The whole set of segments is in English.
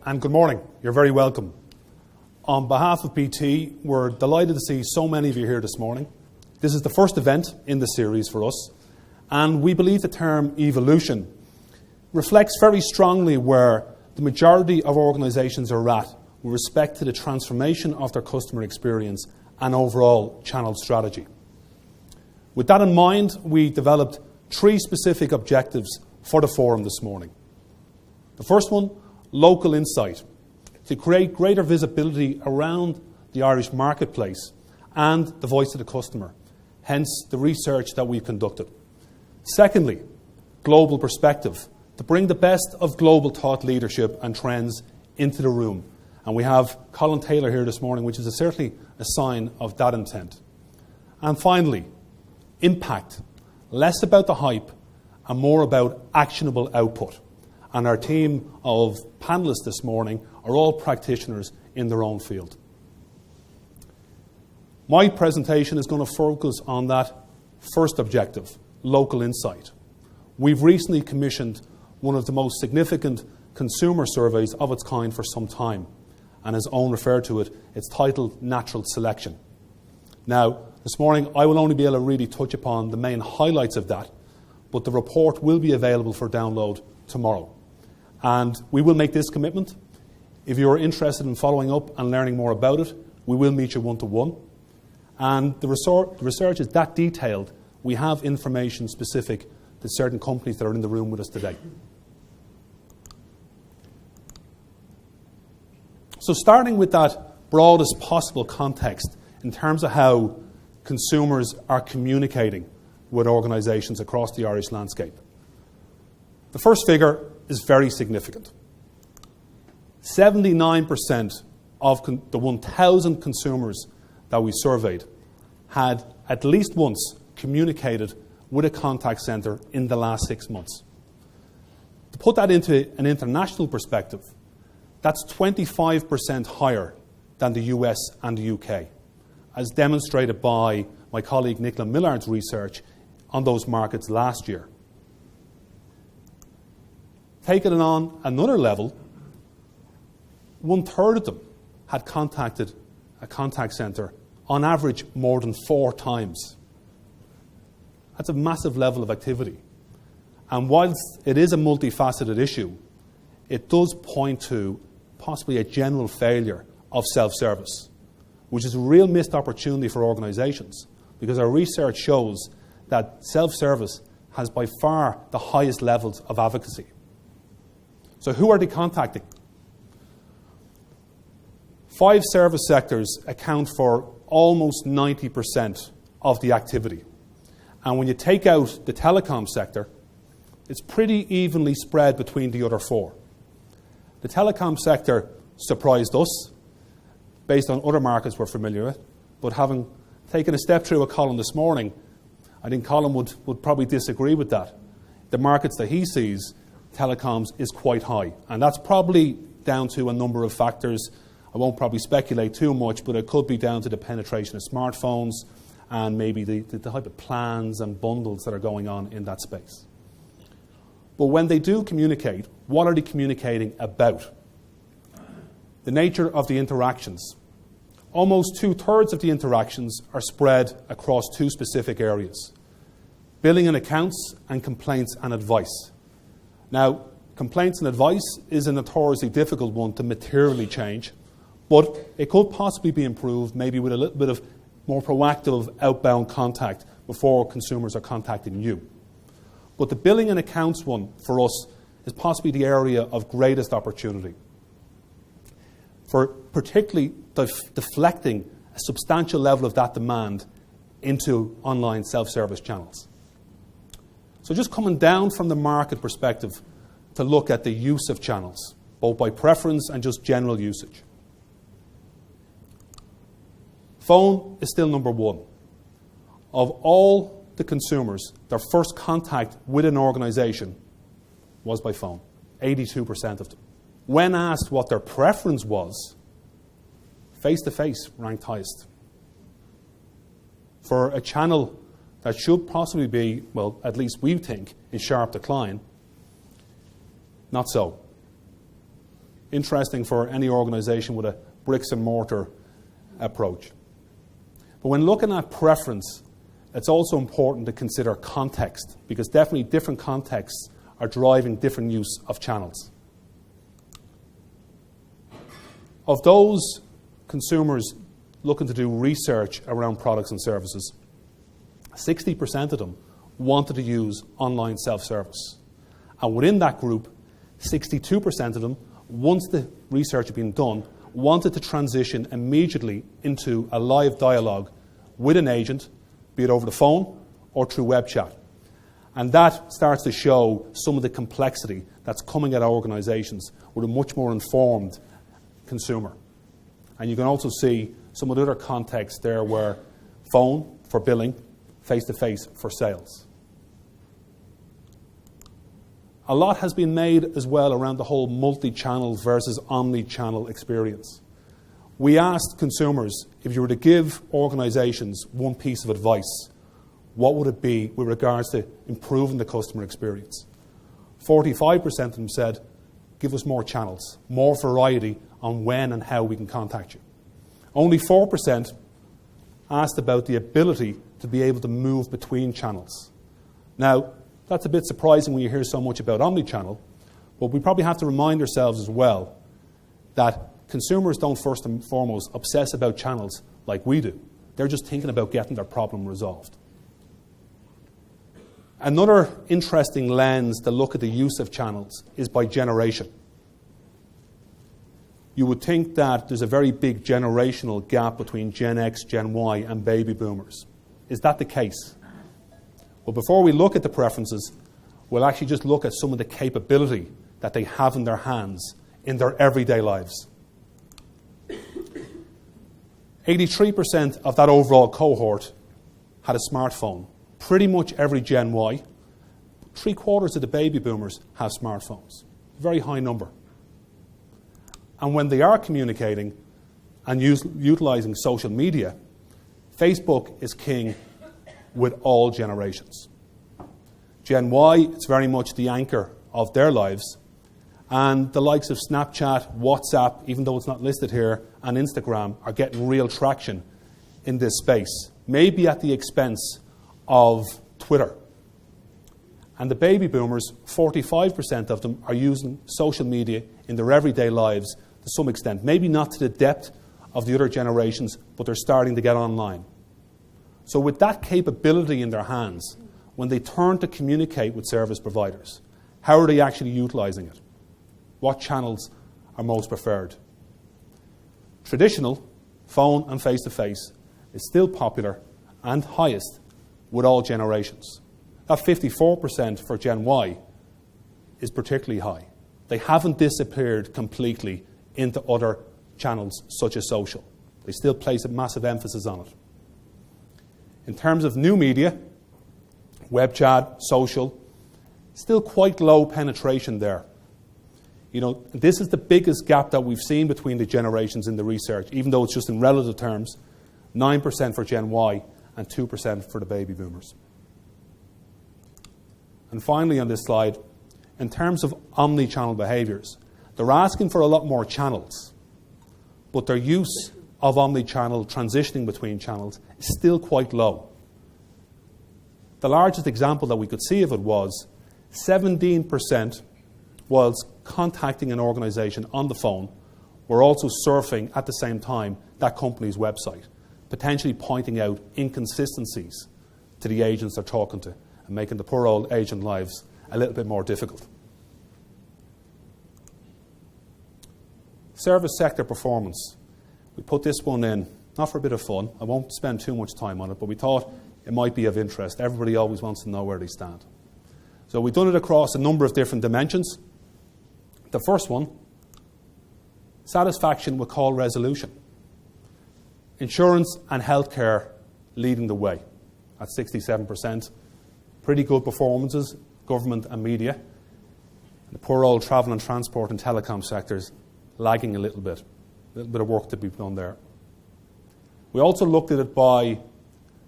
and good morning. You're very welcome. On behalf of BT, we're delighted to see so many of you here this morning. This is the first event in the series for us, and we believe the term evolution reflects very strongly where the majority of organisations are at with respect to the transformation of their customer experience and overall channel strategy. With that in mind, we developed 3 specific objectives for the forum this morning. The first one, local insight, to create greater visibility around the Irish marketplace and the voice of the customer, hence the research that we've conducted. Secondly, global perspective, to bring the best of global thought leadership and trends into the room. And we have Colin Taylor here this morning, which is certainly a sign of that intent. And finally, impact, less about the hype and more about actionable output. And our team of panellists this morning are all practitioners in their own field. My presentation is going to focus on that first objective, local insight. We've recently commissioned one of the most significant consumer surveys of its kind for some time. And as Owen referred to it, it's titled Natural Selection. Now, this morning I will only be able to really touch upon the main highlights of that, but the report will be available for download tomorrow. And we will make this commitment. If you're interested in following up and learning more about it, we will meet you one-to-one. And the research is that detailed, we have information specific to certain companies that are in the room with us today. So starting with that broadest possible context in terms of how consumers are communicating with organisations across the Irish landscape. The first figure is very significant. 79% of the 1,000 consumers that we surveyed had at least once communicated with a contact centre in the last 6 months. To put that into an international perspective, that's 25% higher than the US and the UK, as demonstrated by my colleague Nicola Millard's research on those markets last year. Taking it on another level, 1/3 of them had contacted a contact centre on average more than 4 times. That's a massive level of activity. And whilst it is a multifaceted issue, it does point to possibly a general failure of self-service, which is a real missed opportunity for organisations, because our research shows that self-service has by far the highest levels of advocacy. So who are they contacting? 5 service sectors account for almost 90% of the activity. And when you take out the telecom sector, it's pretty evenly spread between the other 4. The telecom sector surprised us, based on other markets we're familiar with, but having taken a step through with Colin this morning, I think Colin would probably disagree with that. The markets that he sees, telecoms is quite high. And that's probably down to a number of factors. I won't probably speculate too much, but it could be down to the penetration of smartphones and maybe the type of plans and bundles that are going on in that space. But when they do communicate, what are they communicating about? The nature of the interactions. Almost 2/3 of the interactions are spread across 2 specific areas: billing and accounts and complaints and advice. Now, complaints and advice is a notoriously difficult one to materially change, but it could possibly be improved maybe with a little bit of more proactive outbound contact before consumers are contacting you. But the billing and accounts one, for us, is possibly the area of greatest opportunity for particularly deflecting a substantial level of that demand into online self-service channels. So just coming down from the market perspective to look at the use of channels, both by preference and just general usage. Phone is still number 1. Of all the consumers, their first contact with an organisation was by phone, 82% of them. When asked what their preference was, face-to-face ranked highest. For a channel that should possibly be, well, at least we think, in sharp decline, not so. Interesting for any organisation with a bricks and mortar approach. But when looking at preference, it's also important to consider context, because definitely different contexts are driving different use of channels. Of those consumers looking to do research around products and services, 60% of them wanted to use online self-service. And within that group, 62% of them, once the research had been done, wanted to transition immediately into a live dialogue with an agent, be it over the phone or through web chat. And that starts to show some of the complexity that's coming at organisations with a much more informed consumer. And you can also see some of the other contexts there where phone for billing, face-to-face for sales. A lot has been made as well around the whole multi-channel versus omni-channel experience. We asked consumers, if you were to give organisations one piece of advice, what would it be with regards to improving the customer experience? 45% of them said, give us more channels, more variety on when and how we can contact you. Only 4% asked about the ability to be able to move between channels. Now, that's a bit surprising when you hear so much about omnichannel, but we probably have to remind ourselves as well that consumers don't first and foremost obsess about channels like we do. They're just thinking about getting their problem resolved. Another interesting lens to look at the use of channels is by generation. You would think that there's a very big generational gap between Gen X, Gen Y, and baby boomers. Is that the case? Well, before we look at the preferences, we'll actually just look at some of the capability that they have in their hands in their everyday lives. 83% of that overall cohort had a smartphone. Pretty much every Gen Y. 3/4 of the baby boomers have smartphones. Very high number. And when they are communicating and utilising social media, Facebook is king with all generations. Gen Y, it's very much the anchor of their lives. And the likes of Snapchat, WhatsApp, even though it's not listed here, and Instagram are getting real traction in this space. Maybe at the expense of Twitter. And the baby boomers, 45% of them are using social media in their everyday lives to some extent. Maybe not to the depth of the other generations, but they're starting to get online. So with that capability in their hands, when they turn to communicate with service providers, how are they actually utilising it? What channels are most preferred? Traditional, phone and face-to-face, is still popular and highest with all generations. That 54% for Gen Y is particularly high. They haven't disappeared completely into other channels such as social. They still place a massive emphasis on it. In terms of new media, web chat, social, still quite low penetration there. You know, this is the biggest gap that we've seen between the generations in the research, even though it's just in relative terms, 9% for Gen Y and 2% for the baby boomers. And finally on this slide, in terms of omni-channel behaviours, they're asking for a lot more channels, but their use of omni-channel, transitioning between channels, is still quite low. The largest example that we could see of it was 17% whilst contacting an organisation on the phone were also surfing at the same time that company's website, potentially pointing out inconsistencies to the agents they're talking to and making the poor old agent lives a little bit more difficult. Service sector performance. We put this one in, not for a bit of fun. I won't spend too much time on it, but we thought it might be of interest. Everybody always wants to know where they stand. So we've done it across a number of different dimensions. The first one, satisfaction with call resolution. Insurance and healthcare leading the way at 67%. Pretty good performances, government and media. The poor old travel and transport and telecom sectors lagging a little bit of work to be done there. We also looked at it by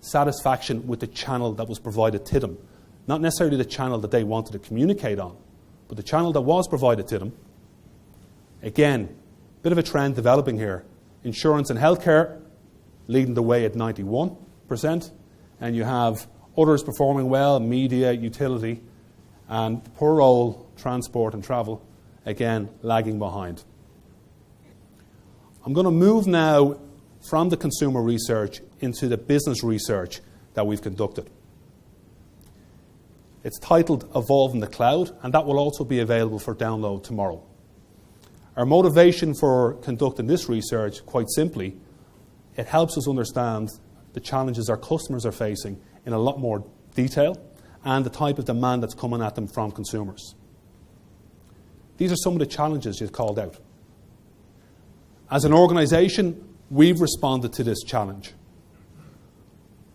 satisfaction with the channel that was provided to them. Not necessarily the channel that they wanted to communicate on, but the channel that was provided to them. Again, bit of a trend developing here. Insurance and healthcare leading the way at 91%, and you have others performing well, media, utility, and poor role, transport and travel, again, lagging behind. I'm going to move now from the consumer research into the business research that we've conducted. It's titled Evolve in the Cloud, and that will also be available for download tomorrow. Our motivation for conducting this research, quite simply, it helps us understand the challenges our customers are facing in a lot more detail and the type of demand that's coming at them from consumers. These are some of the challenges you've called out. As an organisation, we've responded to this challenge.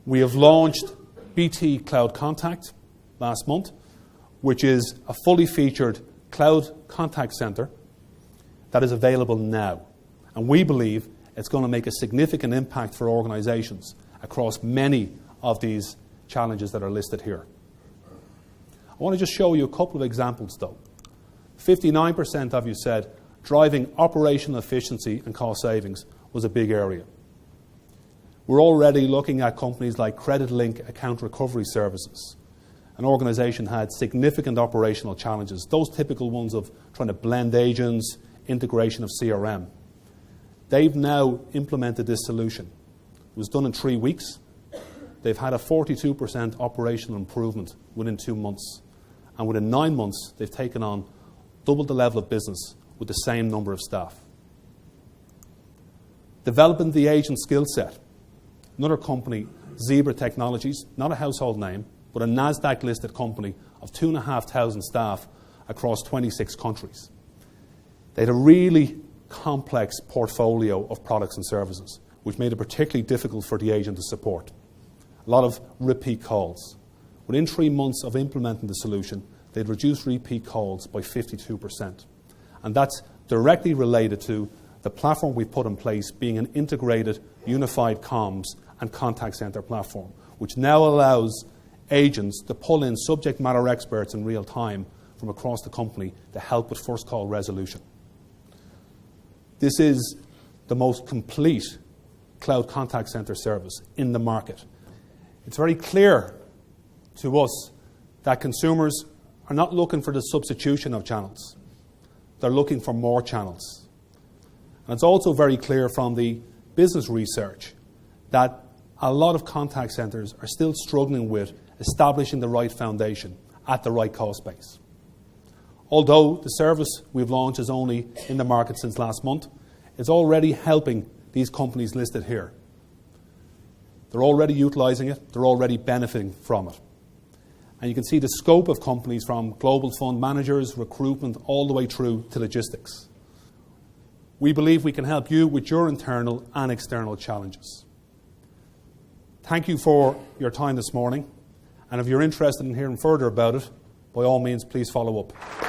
We have launched BT Cloud Contact last month, which is a fully featured cloud contact centre that is available now. And we believe it's going to make a significant impact for organisations across many of these challenges that are listed here. I want to just show you a couple of examples though. 59% of you said driving operational efficiency and cost savings was a big area. We're already looking at companies like CreditLink Account Recovery Services. An organisation had significant operational challenges, those typical ones of trying to blend agents, integration of CRM. They've now implemented this solution. It was done in 3 weeks. They've had a 42% operational improvement within 2 months. And within 9 months, they've taken on double the level of business with the same number of staff. Developing the agent skill set. Another company, Zebra Technologies, not a household name, but a NASDAQ-listed company of 2,500 staff across 26 countries. They had a really complex portfolio of products and services, which made it particularly difficult for the agent to support. A lot of repeat calls. Within 3 months of implementing the solution, they'd reduced repeat calls by 52%. And that's directly related to the platform we've put in place being an integrated, unified comms and contact center platform, which now allows agents to pull in subject matter experts in real time from across the company to help with first call resolution. This is the most complete cloud contact center service in the market. It's very clear to us that consumers are not looking for the substitution of channels. They're looking for more channels. And it's also very clear from the business research that a lot of contact centers are still struggling with establishing the right foundation at the right cost base. Although the service we've launched is only in the market since last month, it's already helping these companies listed here. They're already utilising it, they're already benefiting from it. And you can see the scope of companies from global fund managers, recruitment, all the way through to logistics. We believe we can help you with your internal and external challenges. Thank you for your time this morning. And if you're interested in hearing further about it, by all means, please follow up.